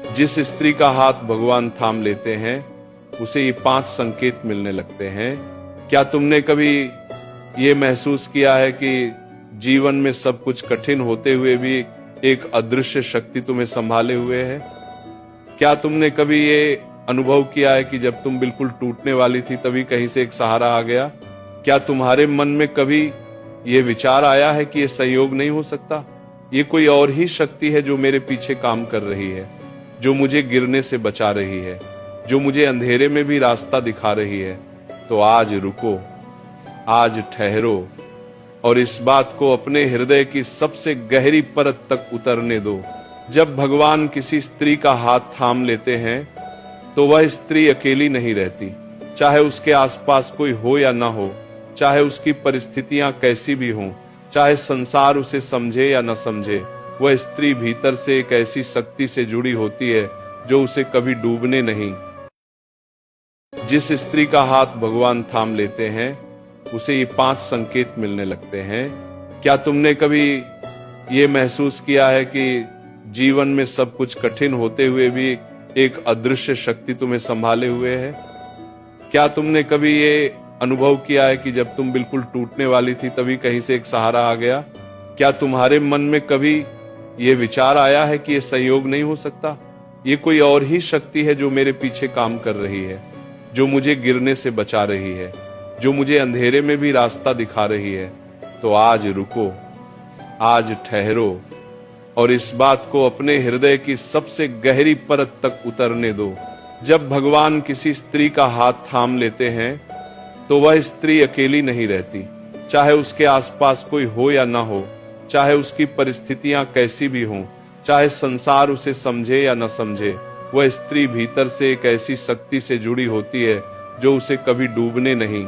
जिस स्त्री का हाथ भगवान थाम लेते हैं उसे ये 5 संकेत मिलने लगते हैं। क्या तुमने कभी ये महसूस किया है कि जीवन में सब कुछ कठिन होते हुए भी एक अदृश्य शक्ति तुम्हें संभाले हुए है? क्या तुमने कभी ये अनुभव किया है कि जब तुम बिल्कुल टूटने वाली थी तभी कहीं से एक सहारा आ गया? क्या तुम्हारे मन में कभी ये विचार आया है कि ये संयोग नहीं हो सकता, ये कोई और ही शक्ति है जो मेरे पीछे काम कर रही है, जो मुझे गिरने से बचा रही है, जो मुझे अंधेरे में भी रास्ता दिखा रही है? तो आज रुको, आज ठहरो और इस बात को अपने हृदय की सबसे गहरी परत तक उतरने दो। जब भगवान किसी स्त्री का हाथ थाम लेते हैं तो वह स्त्री अकेली नहीं रहती, चाहे उसके आसपास कोई हो या ना हो, चाहे उसकी परिस्थितियां कैसी भी हों, चाहे संसार उसे समझे या न समझे, वह स्त्री भीतर से एक ऐसी शक्ति से जुड़ी होती है जो उसे कभी डूबने नहीं। जिस स्त्री का हाथ भगवान थाम लेते हैं उसे ये 5 संकेत मिलने लगते हैं। क्या तुमने कभी ये महसूस किया है कि जीवन में सब कुछ कठिन होते हुए भी एक अदृश्य शक्ति तुम्हें संभाले हुए है? क्या तुमने कभी ये अनुभव किया है कि जब तुम बिल्कुल टूटने वाली थी तभी कहीं से एक सहारा आ गया? क्या तुम्हारे मन में कभी ये विचार आया है कि ये संयोग नहीं हो सकता, ये कोई और ही शक्ति है जो मेरे पीछे काम कर रही है, जो मुझे गिरने से बचा रही है, जो मुझे अंधेरे में भी रास्ता दिखा रही है? तो आज रुको, आज ठहरो और इस बात को अपने हृदय की सबसे गहरी परत तक उतरने दो। जब भगवान किसी स्त्री का हाथ थाम लेते हैं तो वह स्त्री अकेली नहीं रहती, चाहे उसके आसपास कोई हो या ना हो, चाहे उसकी परिस्थितियां कैसी भी हों, चाहे संसार उसे समझे या न समझे, वह स्त्री भीतर से एक ऐसी शक्ति से जुड़ी होती है जो उसे कभी डूबने नहीं